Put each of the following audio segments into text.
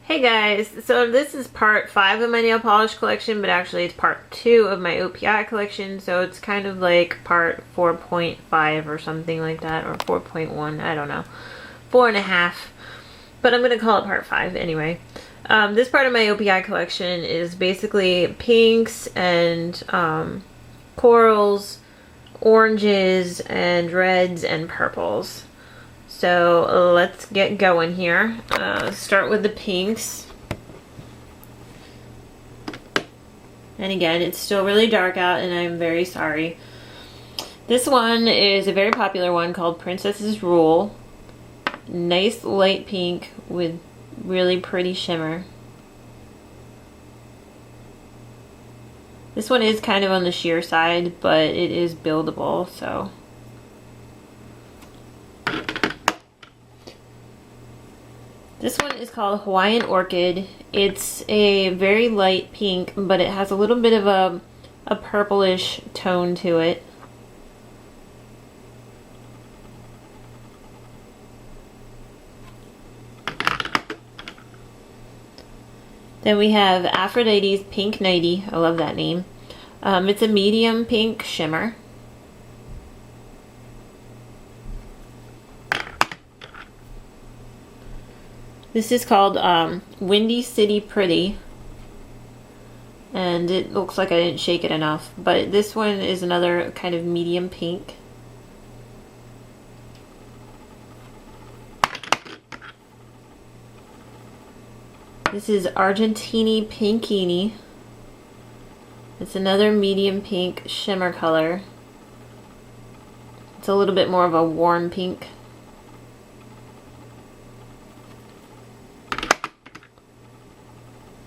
Hey guys, so this is part 5 of my nail polish collection, but actually it's part 2 of my OPI collection, so it's kind of like part 4.5 or something like that, or 4.1, I don't know, 4.5, but I'm going to call it part 5 anyway. This part of my OPI collection is basically pinks and corals, oranges, and reds and purples. So let's get going here. Start with the pinks. And again, it's still really dark out and I'm very sorry. This one is a very popular one called Princess's Rule. Nice light pink with really pretty shimmer. This one is kind of on the sheer side, but it is buildable, so. This one is called Hawaiian Orchid. It's a very light pink, but it has a little bit of a purplish tone to it. Then we have Aphrodite's Pink Nighty. I love that name. It's a medium pink shimmer. This is called Windy City Pretty, and it looks like I didn't shake it enough, but this one is another kind of medium pink. This is Argentini Pinkini. It's another medium pink shimmer color. It's a little bit more of a warm pink.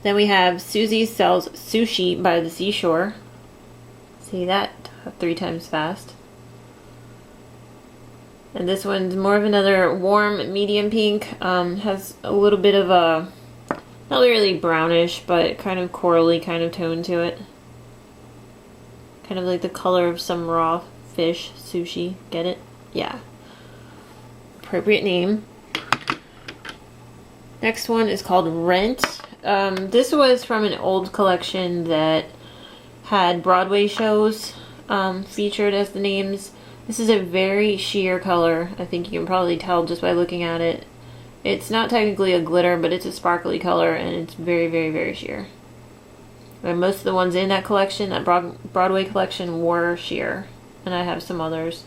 Then we have Susie Sells Sushi by the Seashore. See that 3 times fast. And this one's more of another warm medium pink. Has a little bit of a, not really brownish, but kind of corally kind of tone to it. Kind of like the color of some raw fish sushi. Get it? Yeah. Appropriate name. Next one is called Rent. This was from an old collection that had Broadway shows featured as the names. This is a very sheer color. I think you can probably tell just by looking at it. It's not technically a glitter, but it's a sparkly color, and it's very, very, very sheer. And most of the ones in that collection, that Broadway collection, were sheer. And I have some others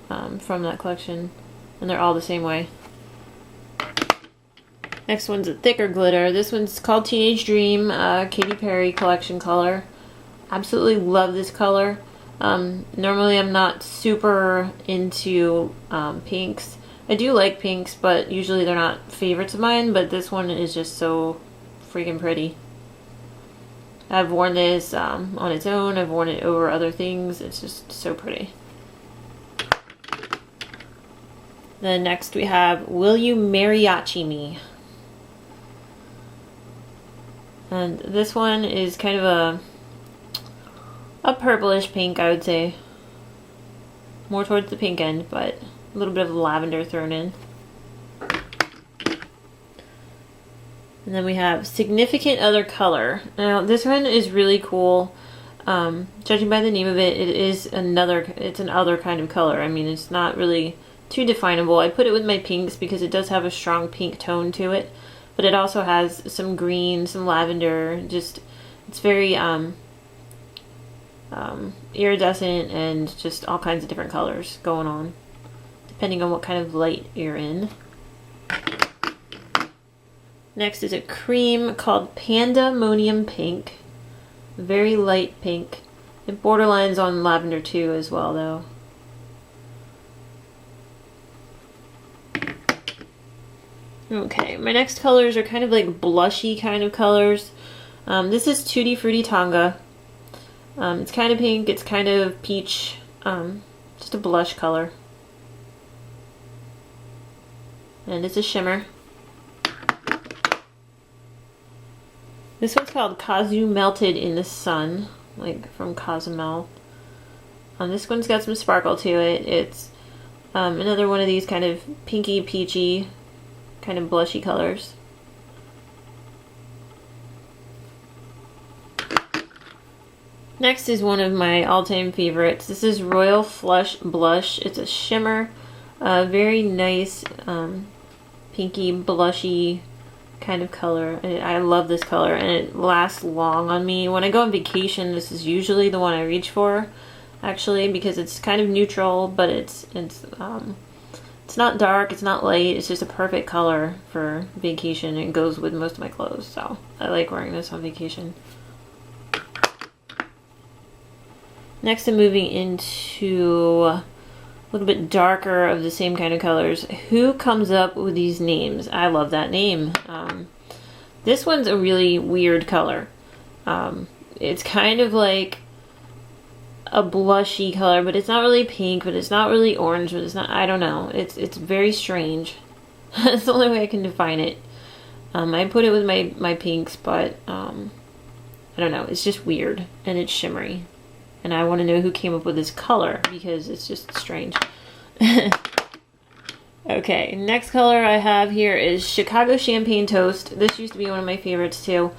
from that collection, and they're all the same way. Next one's a thicker glitter. This one's called Teenage Dream, Katy Perry collection color. Absolutely love this color. Normally I'm not super into pinks. I do like pinks, but usually they're not favorites of mine, but this one is just so freaking pretty. I've worn this on its own. I've worn it over other things. It's just so pretty. Then next we have Will You Mariachi Me? And this one is kind of a purplish pink, I would say. More towards the pink end, but a little bit of lavender thrown in. And then we have Significant Other Color. Now this one is really cool. Judging by the name of it, it's an other kind of color. I mean, it's not really too definable. I put it with my pinks because it does have a strong pink tone to it. But it also has some green, some lavender, just, it's very iridescent and just all kinds of different colors going on, depending on what kind of light you're in. Next is a cream called Pandemonium Pink. Very light pink. It borderlines on lavender too as well though. Okay, my next colors are kind of like blushy kind of colors. This is Tutti Frutti Tonga. It's kind of pink, it's kind of peach, just a blush color. And it's a shimmer. This one's called Kazu Melted in the Sun, like from Cozumel. This one's got some sparkle to it. It's another one of these kind of pinky, peachy, kind of blushy colors. Next is one of my all-time favorites. This is Royal Flush Blush. It's a shimmer. Very nice pinky blushy kind of color. I love this color and it lasts long on me. When I go on vacation, this is usually the one I reach for, actually, because it's kind of neutral, but it's not dark, it's not light, it's just a perfect color for vacation. It goes with most of my clothes, so I like wearing this on vacation. Next, I'm moving into a little bit darker of the same kind of colors. Who comes up with these names? I love that name. This one's a really weird color. It's kind of like a blushy color, but it's not really pink, but it's not really orange, but it's not, I don't know. It's very strange. That's the only way I can define it. I put it with my pinks, but I don't know. It's just weird and it's shimmery. And I want to know who came up with this color because it's just strange. Okay, next color I have here is Chicago Champagne Toast. This used to be one of my favorites too.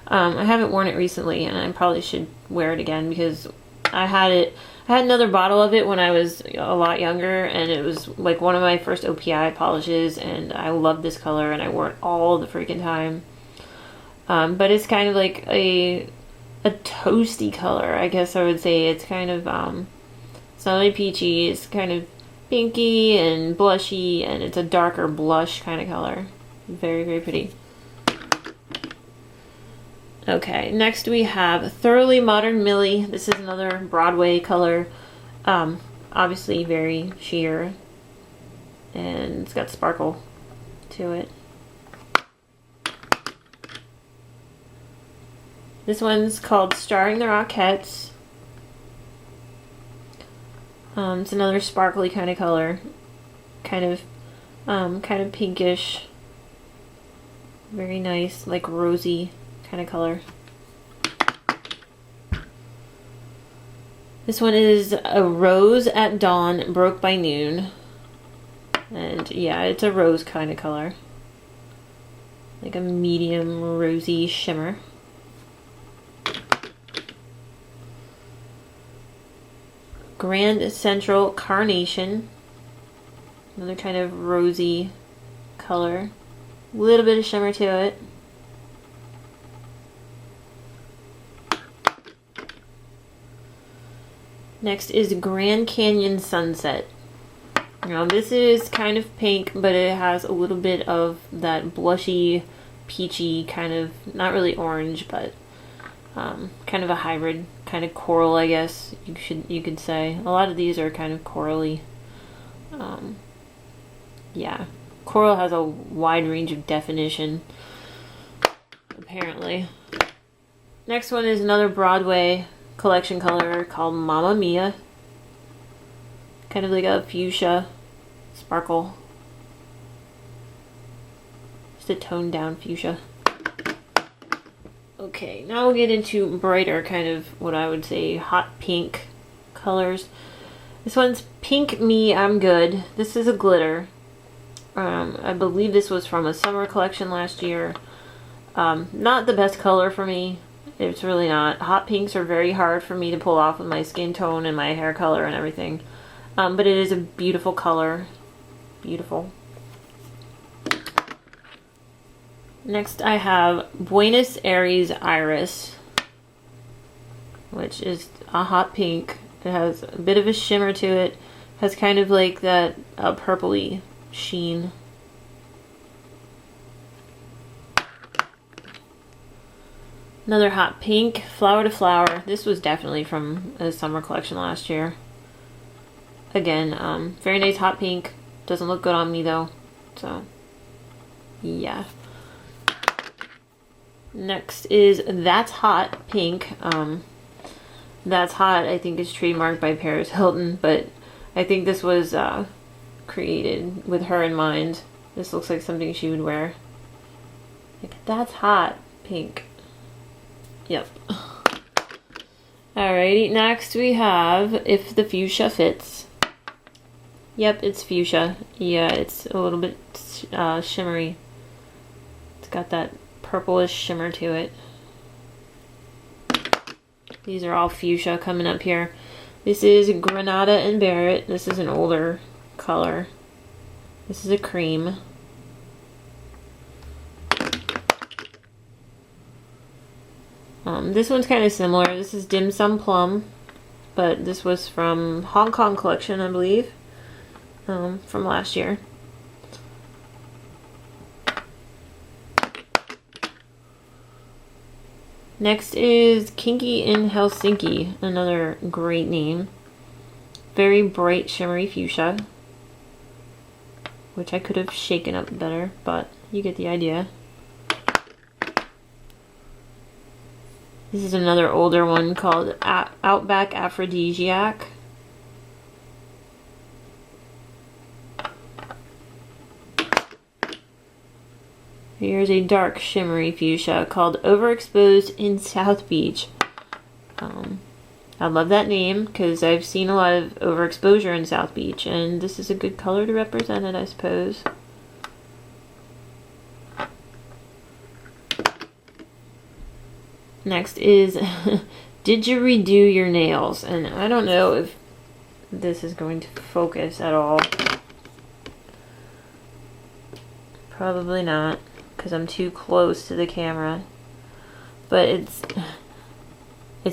I haven't worn it recently and I probably should wear it again because I had another bottle of it when I was a lot younger and it was like one of my first OPI polishes and I loved this color and I wore it all the freaking time. But it's kind of like a toasty color, I guess I would say. It's kind of it's not really peachy, it's kind of pinky and blushy, and it's a darker blush kind of color. Very, very pretty. Okay, next we have Thoroughly Modern Millie. This is another Broadway color. Obviously very sheer, and it's got sparkle to it. This one's called Starring the Rockettes. It's another sparkly kind of color, kind of pinkish, very nice, like rosy kind of color. This one is a Rose at Dawn, Broke by Noon, and yeah, it's a rose kind of color, like a medium rosy shimmer. Grand Central Carnation, another kind of rosy color, a little bit of shimmer to it. Next is Grand Canyon Sunset. Now this is kind of pink, but it has a little bit of that blushy, peachy kind of, not really orange, but kind of a hybrid, kind of coral, I guess you could say. A lot of these are kind of corally. Yeah, coral has a wide range of definition, apparently. Next one is another Broadway collection color called Mamma Mia. Kind of like a fuchsia sparkle. Just a toned down fuchsia. Okay, now we'll get into brighter, kind of what I would say hot pink colors. This one's Pink Me, I'm Good. This is a glitter. I believe this was from a summer collection last year. Not the best color for me. It's really not. Hot pinks are very hard for me to pull off with my skin tone and my hair color and everything. But it is a beautiful color. Beautiful. Next I have Buenos Aires Iris, which is a hot pink. It has a bit of a shimmer to it. Has kind of like that purpley sheen. Another hot pink, Flower to Flower. This was definitely from a summer collection last year. Again, very nice hot pink. Doesn't look good on me though, so yeah. Next is That's Hot Pink. That's Hot, I think, is trademarked by Paris Hilton, but I think this was created with her in mind. This looks like something she would wear. Like, that's hot pink. Yep. Alrighty, next we have If the Fuchsia Fits. Yep, it's fuchsia. Yeah, it's a little bit shimmery. It's got that purplish shimmer to it. These are all fuchsia coming up here. This is Granada and Barrett. This is an older color. This is a cream. This one's kind of similar. This is Dim Sum Plum, but this was from Hong Kong Collection, I believe, from last year. Next is Kinky in Helsinki, another great name. Very bright shimmery fuchsia, which I could have shaken up better, but you get the idea. This is another older one called Outback Aphrodisiac. Here's a dark shimmery fuchsia called Overexposed in South Beach. I love that name because I've seen a lot of overexposure in South Beach, and this is a good color to represent it, I suppose. Next is Did You Redo Your Nails? And I don't know if this is going to focus at all. Probably not, because I'm too close to the camera. But it's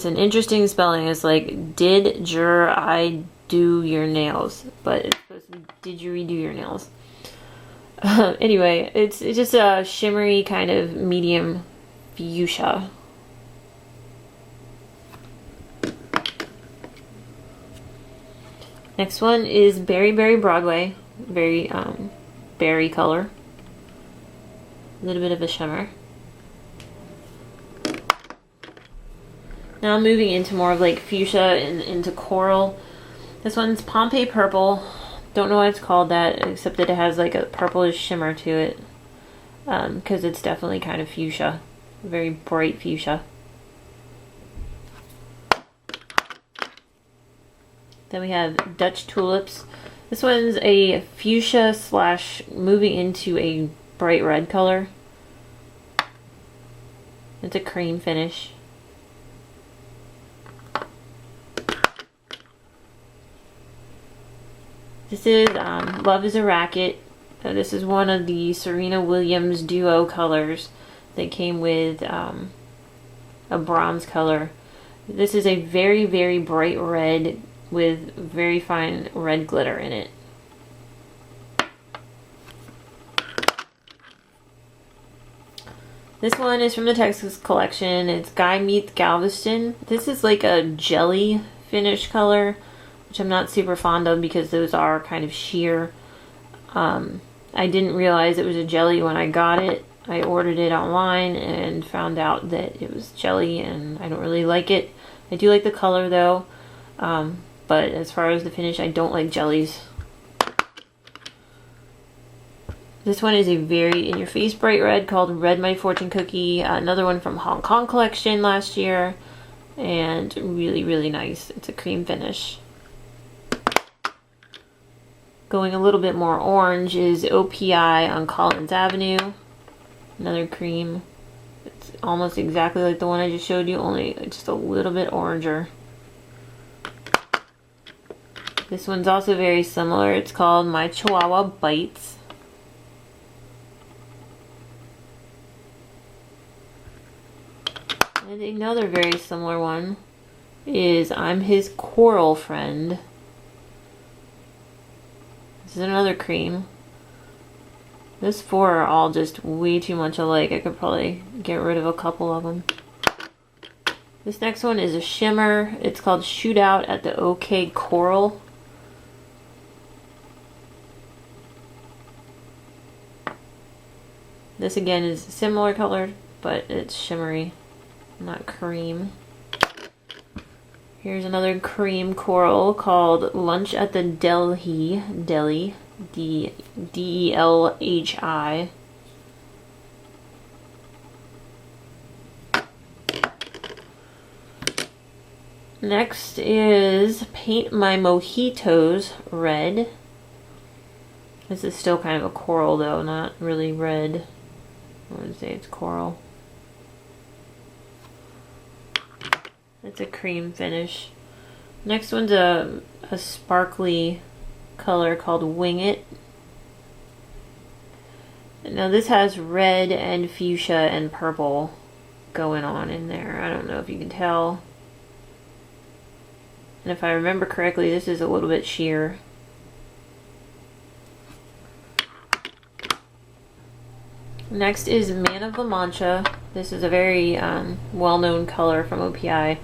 an interesting spelling. It's like did your I do your nails, but it's supposed to be did you redo your nails. Anyway, it's just a shimmery kind of medium fuchsia. Next one is Berry Berry Broadway. Very berry color. A little bit of a shimmer. Now I'm moving into more of like fuchsia and into coral. This one's Pompeii Purple. Don't know why it's called that, except that it has like a purplish shimmer to it. Because it's definitely kind of fuchsia. Very bright fuchsia. Then we have Dutch Tulips. This one's a fuchsia slash moving into a bright red color. It's a cream finish. This is Love is a Racket. This is one of the Serena Williams duo colors that came with a bronze color. This is a very, very bright red with very fine red glitter in it. This one is from the Texas collection. It's Guy Meets Galveston. This is like a jelly finish color, which I'm not super fond of because those are kind of sheer. I didn't realize it was a jelly when I got it. I ordered it online and found out that it was jelly, and I don't really like it. I do like the color though, but as far as the finish, I don't like jellies. This one is a very in-your-face bright red called Red My Fortune Cookie. Another one from Hong Kong Collection last year, and really, really nice. It's a cream finish. Going a little bit more orange is OPI on Collins Avenue. Another cream. It's almost exactly like the one I just showed you, only just a little bit oranger. This one's also very similar. It's called My Chihuahua Bites. And another very similar one is I'm His Coral Friend. This is another cream. Those four are all just way too much alike. I could probably get rid of a couple of them. This next one is a shimmer. It's called Shootout at the OK Coral. This again is similar colored, but it's shimmery, not cream. Here's another cream coral called Lunch at the Delhi, D-E-L-H-I. Next is Paint My Mojitos Red. This is still kind of a coral though, not really red. I would say it's coral. It's a cream finish. Next one's a sparkly color called Wing It. Now this has red and fuchsia and purple going on in there. I don't know if you can tell. And if I remember correctly, this is a little bit sheer. Next is Man of La Mancha. This is a very well-known color from OPI.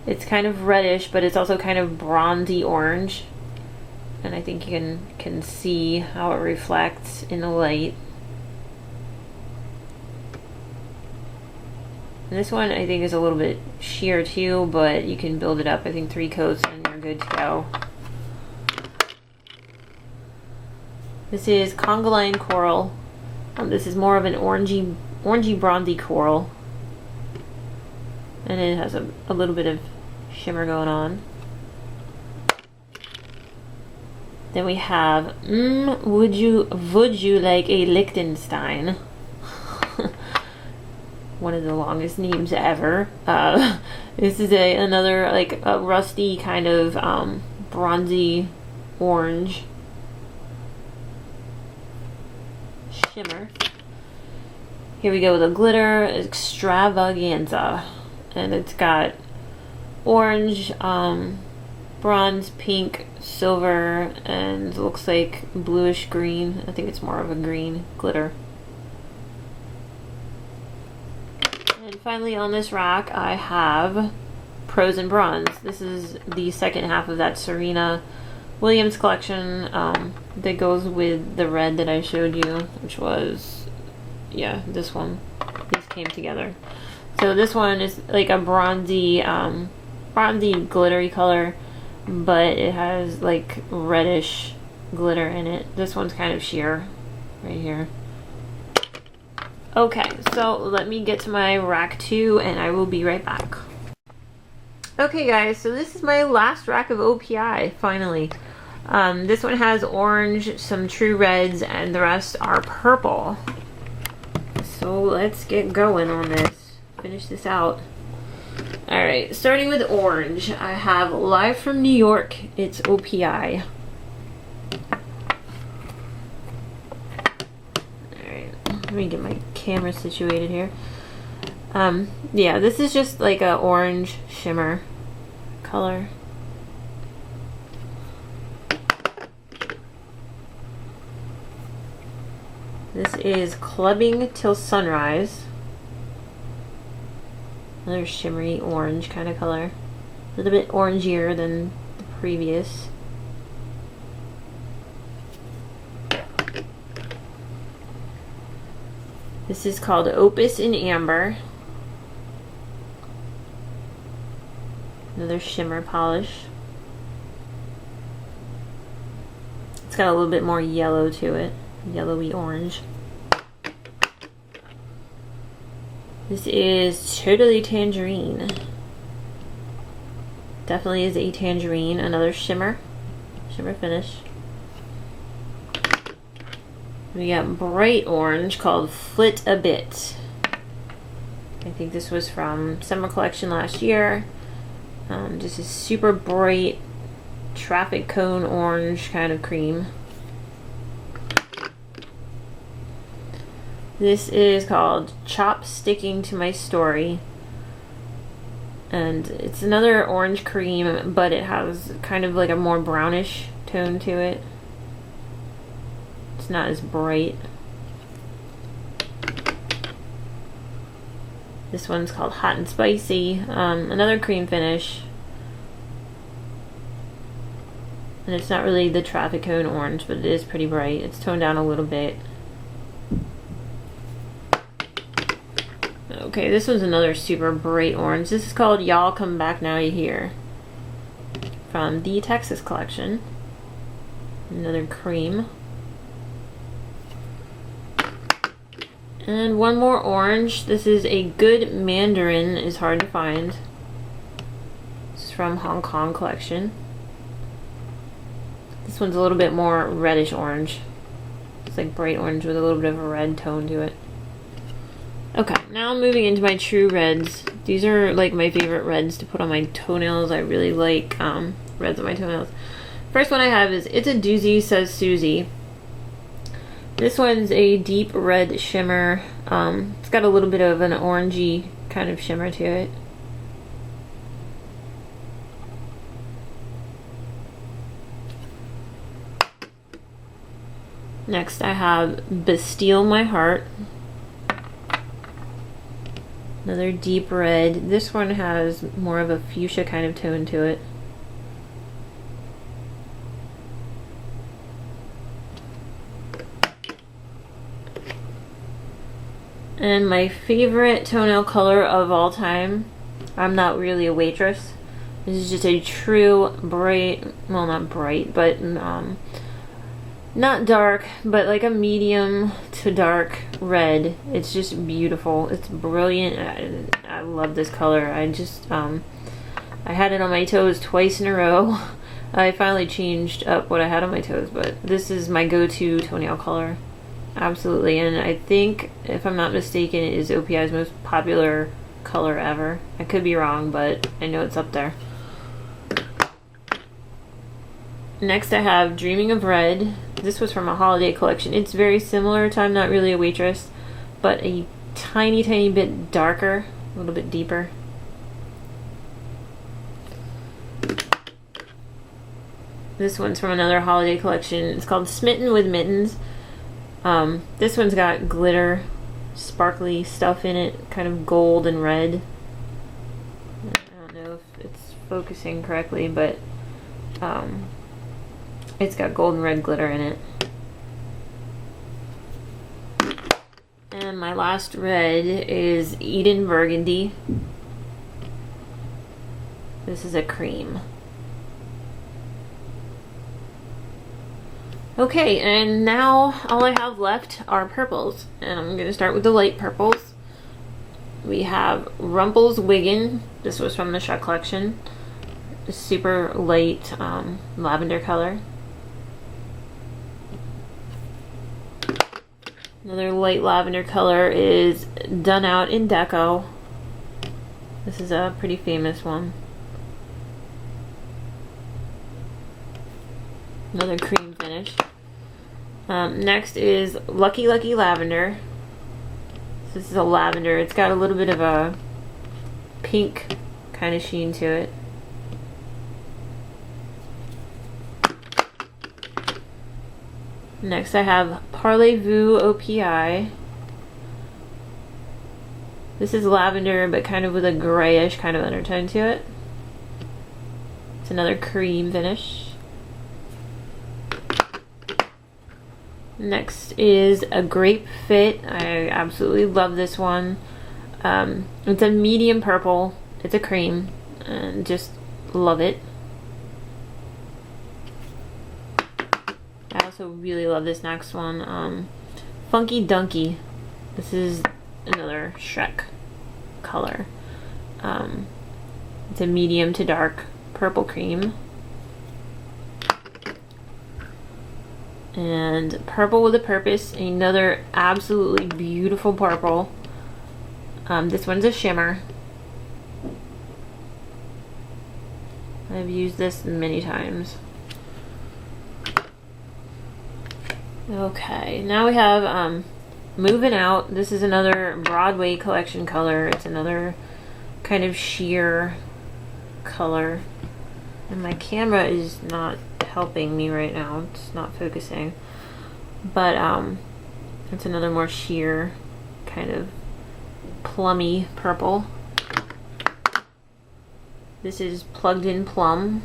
It's kind of reddish, but it's also kind of bronzy orange. And I think you can see how it reflects in the light. And this one I think is a little bit sheer too, but you can build it up. I think 3 coats and you're good to go. This is Congoline Coral. This is more of an orangey bronzy coral. And it has a little bit of shimmer going on. Then we have would you like a Liechtenstein? One of the longest names ever. This is another like a rusty kind of bronzy orange shimmer. Here we go with a glitter extravaganza, and it's got orange, bronze, pink, silver, and looks like bluish green. I think it's more of a green glitter. And finally on this rack I have Prose and Bronze. This is the second half of that Serena Williams collection that goes with the red that I showed you, which was, yeah, this one. These came together. So this one is like a bronzy glittery color, but it has like reddish glitter in it. This one's kind of sheer right here. Okay, so let me get to my rack 2 and I will be right back. Okay guys, so this is my last rack of OPI, finally. This one has orange, some true reds, and the rest are purple. So let's get going on this. Finish this out. Alright, starting with orange, I have Live from New York. It's OPI. Alright, let me get my camera situated here. Yeah, this is just like a orange shimmer color. This is Clubbing Till Sunrise. Another shimmery orange kind of color. A little bit orangier than the previous. This is called Opus in Amber. Another shimmer polish. It's got a little bit more yellow to it. Yellowy orange. This is Totally Tangerine. Definitely is a tangerine. Another shimmer finish. We got bright orange called Flit a Bit. I think this was from summer collection last year. This is super bright traffic cone orange kind of cream. This is called Chop Sticking to My Story. And it's another orange cream, but it has kind of like a more brownish tone to it. It's not as bright. This one's called Hot and Spicy. Another cream finish. And it's not really the traffic cone orange, but it is pretty bright. It's toned down a little bit. Okay, this one's another super bright orange. This is called Y'all Come Back Now You Hear. From the Texas collection. Another cream. And one more orange. This is a Good Mandarin is hard to find. This is from Hong Kong collection. This one's a little bit more reddish orange. It's like bright orange with a little bit of a red tone to it. Okay, now I'm moving into my true reds These are like my favorite reds to put on my toenails. I really like reds on my toenails. First one I have is It's a Doozy, Says Susie. This one's a deep red shimmer. It's got a little bit of an orangey kind of shimmer to it. Next I have Bastille My Heart. Another deep red. This one has more of a fuchsia kind of tone to it. And my favorite toenail color of all time, I'm not really a waitress. This is just a true bright, well, not bright, but not dark, but like a medium to dark red. It's just beautiful. It's brilliant. I love this color. I just I had it on my toes twice in a row. I finally changed up what I had on my toes, but this is my go-to toenail color. Absolutely. And I think, if I'm not mistaken, it is OPI's most popular color ever. I could be wrong, but I know it's up there. Next I have Dreaming of Red. This was from a holiday collection. It's very similar to I'm Not Really a Waitress, but a tiny bit darker, a little bit deeper. This one's from another holiday collection. It's called Smitten with Mittens. This one's got glitter, sparkly stuff in it, kind of gold and red. I don't know if it's focusing correctly, but it's got gold and red glitter in it. And my last red is Eden Burgundy. This is a cream. Okay, and now all I have left are purples, and I'm going to start with the light purples. We have Rumple's Wiggin. This was from the Shut collection. A super light lavender color. Another light lavender color is Done Out in Deco. This is a pretty famous one. Another cream finish. Next is Lucky Lucky Lavender. This is a lavender. It's got a little bit of a pink kind of sheen to it. Next I have Parlez-Vous OPI. This is lavender, but kind of with a grayish kind of undertone to it. It's another cream finish. Next is a Grape Fit. I absolutely love this one. It's a medium purple. It's a cream, and just love it. I also really love this next one. Funky Dunky. This is another Shrek color. It's a medium to dark purple cream. And Purple with a Purpose, another absolutely beautiful purple. This one's a shimmer. I've used this many times. Okay, now we have Moving Out. This is another Broadway collection color. It's another kind of sheer color. And my camera is not helping me right now. It's not focusing. But it's another more sheer kind of plummy purple. This is Plugged In Plum.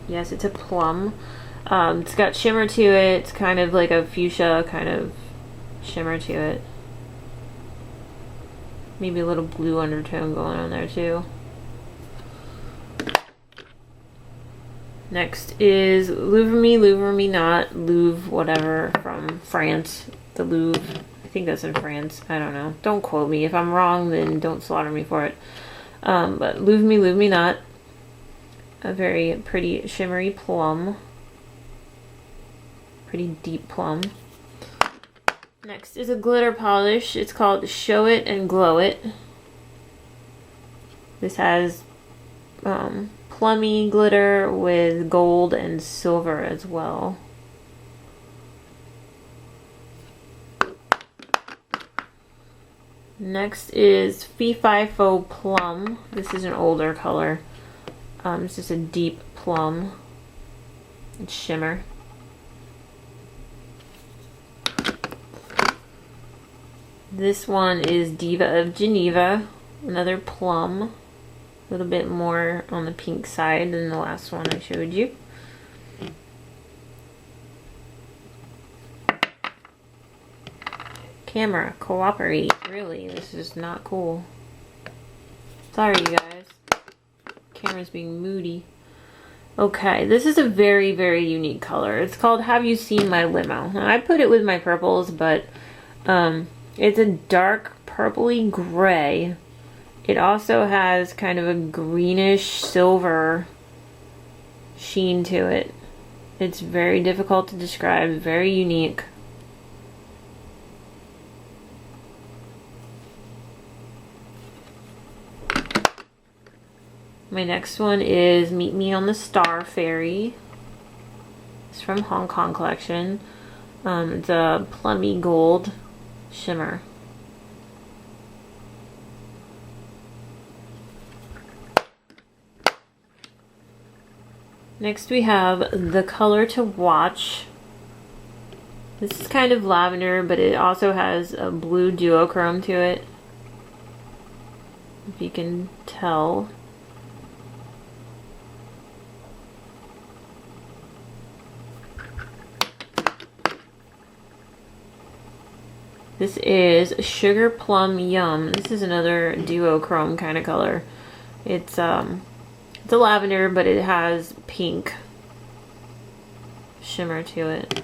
Yes, it's a plum. It's got shimmer to it. It's kind of like a fuchsia kind of shimmer to it. Maybe a little blue undertone going on there too. Next is Louvre Me Not, Louvre whatever from France. The Louvre, I think that's in France. I don't know. Don't quote me. If I'm wrong, then don't slaughter me for it. But Louvre Me Not. A very pretty shimmery plum. Pretty deep plum. Next is a glitter polish. It's called Show It and Glow It. This has plummy glitter with gold and silver as well. Next is FIFO Plum. This is an older color. It's just a deep plum. It's shimmer. This one is Diva of Geneva. Another plum. A little bit more on the pink side than the last one I showed you. Camera, cooperate. Really, this is not cool. Sorry, you guys. Camera's being moody. Okay, this is a very, very unique color. It's called Have You Seen My Limo? Now, I put it with my purples, but it's a dark purpley gray. It also has kind of a greenish silver sheen to it. It's very difficult to describe, very unique. My next one is Meet Me on the Star Ferry. It's from Hong Kong Collection. It's a plummy gold shimmer. Next we have The Color to Watch. This is kind of lavender, but it also has a blue duochrome to it. If you can tell. This is Sugar Plum Yum. This is another duochrome kind of color. It's a lavender, but it has pink shimmer to it.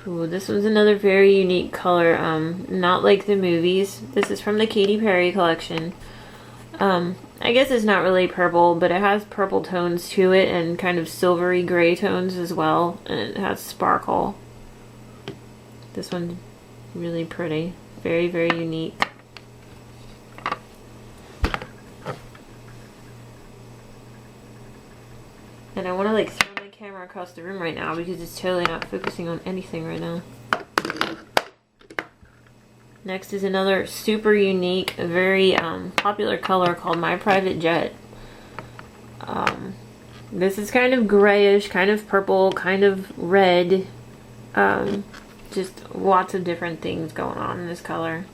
Ooh, this one's another very unique color. Not like the movies. This is from the Katy Perry collection. I guess it's not really purple, but it has purple tones to it and kind of silvery gray tones as well, and it has sparkle. This one's really pretty. Very, very unique. And I want to like throw my camera across the room right now because it's totally not focusing on anything right now. Next is another super unique, very popular color called My Private Jet. This is kind of grayish, kind of purple, kind of red. Just lots of different things going on in this color.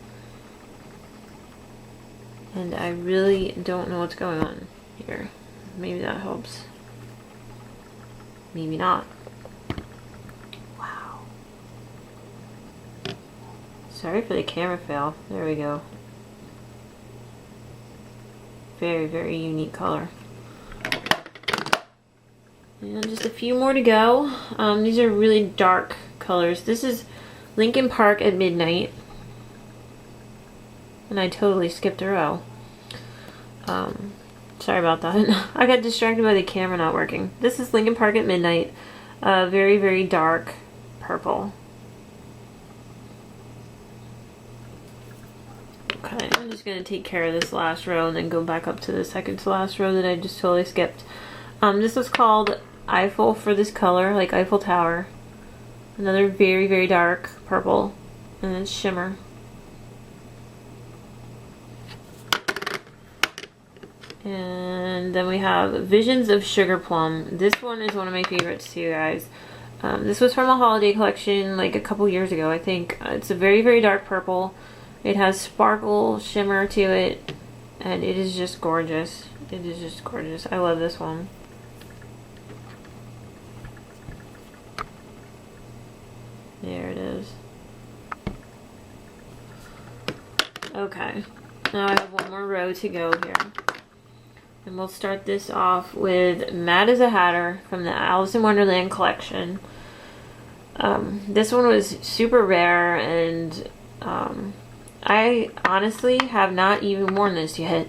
And I really don't know what's going on here. Maybe that helps. Maybe not. Wow. Sorry for the camera fail. There we go. Very, very unique color. And just a few more to go. These are really dark colors. This is Lincoln Park at Midnight. And I totally skipped a row. Sorry about that. I got distracted by the camera not working. This is Lincoln Park at Midnight. Very, very dark purple. Okay, I'm just going to take care of this last row and then go back up to the second to last row that I just totally skipped. This was called Eiffel for this color, like Eiffel Tower. Another very, very dark purple. And then shimmer. And then we have Visions of Sugar Plum. This one is one of my favorites too, guys. This was from a holiday collection like a couple years ago, I think. It's a very, very dark purple. It has sparkle shimmer to it, and it is just gorgeous. It is just gorgeous. I love this one. There it is. Okay, now I have one more row to go here. And we'll start this off with Mad as a Hatter from the Alice in Wonderland collection. This one was super rare, and I honestly have not even worn this yet.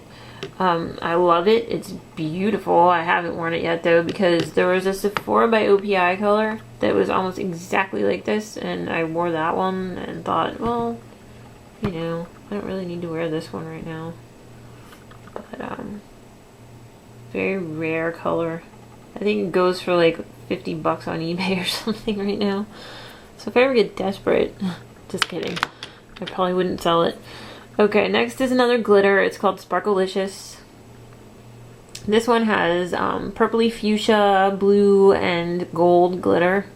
I love it. It's beautiful. I haven't worn it yet though because there was a Sephora by OPI color that was almost exactly like this, and I wore that one and thought, well, you know, I don't really need to wear this one right now. But very rare color. I think it goes for like 50 bucks on eBay or something right now. So if I ever get desperate, just kidding, I probably wouldn't sell it. Okay, next is another glitter. It's called Sparkalicious. This one has purpley fuchsia, blue, and gold glitter.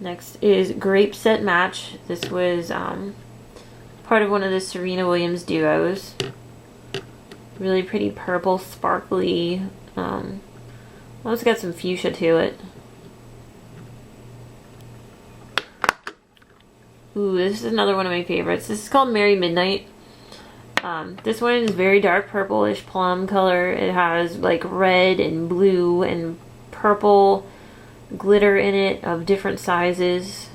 Next is Grape Set Match. This was part of one of the Serena Williams duos. Really pretty purple, sparkly. Also got some fuchsia to it. Ooh, this is another one of my favorites. This is called Merry Midnight. This one is very dark purplish plum color. It has like red and blue and purple glitter in it of different sizes.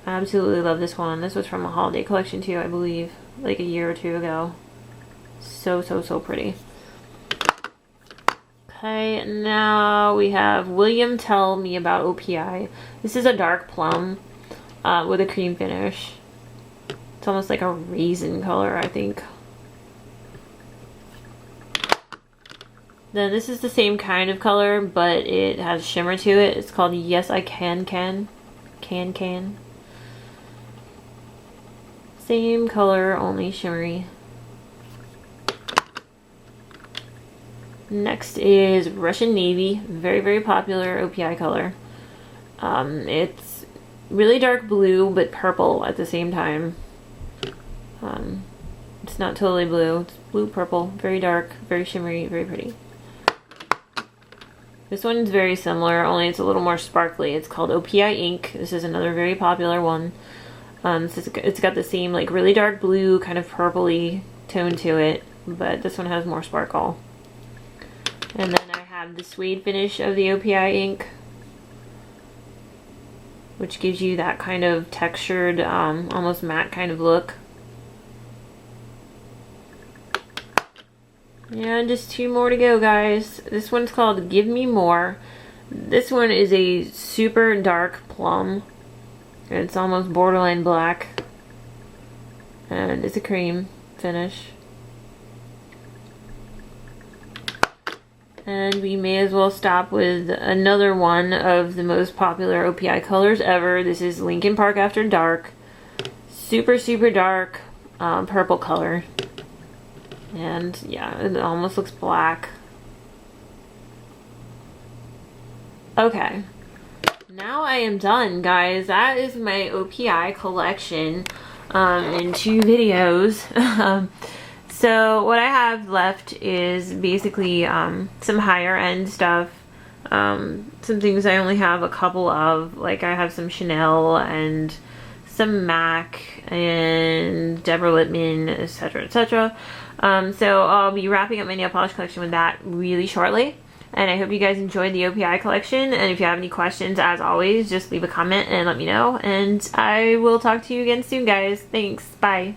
I absolutely love this one. This was from a holiday collection too, I believe, like a year or two ago. So pretty. Okay, now we have William Tell Me About OPI. This is a dark plum with a cream finish. It's almost like a raisin color, I think. Then this is the same kind of color, but it has shimmer to it. It's called Yes I Can. Same color, only shimmery. Next is Russian Navy, very popular OPI color. It's really dark blue but purple at the same time. It's not totally blue, it's blue purple, very dark, very shimmery, very pretty. This one's very similar, only it's a little more sparkly. It's called OPI Ink. This is another very popular one. It's got the same like really dark blue, kind of purpley tone to it, but this one has more sparkle. And then I have the suede finish of the OPI ink, which gives you that kind of textured, almost matte kind of look. Yeah, just 2 more to go, guys. This one's called Give Me More. This one is a super dark plum. It's almost borderline black. And it's a cream finish. And we may as well stop with another one of the most popular OPI colors ever. This is Linkin Park After Dark. Super dark purple color. And yeah, it almost looks black. Okay. Now I am done, guys. That is my OPI collection in 2 videos. So what I have left is basically some higher end stuff, some things I only have a couple of, like I have some Chanel and some MAC and Deborah Lippmann, etc, etc. So I'll be wrapping up my nail polish collection with that really shortly, and I hope you guys enjoyed the OPI collection, and if you have any questions, as always, just leave a comment and let me know, and I will talk to you again soon, guys. Thanks, bye.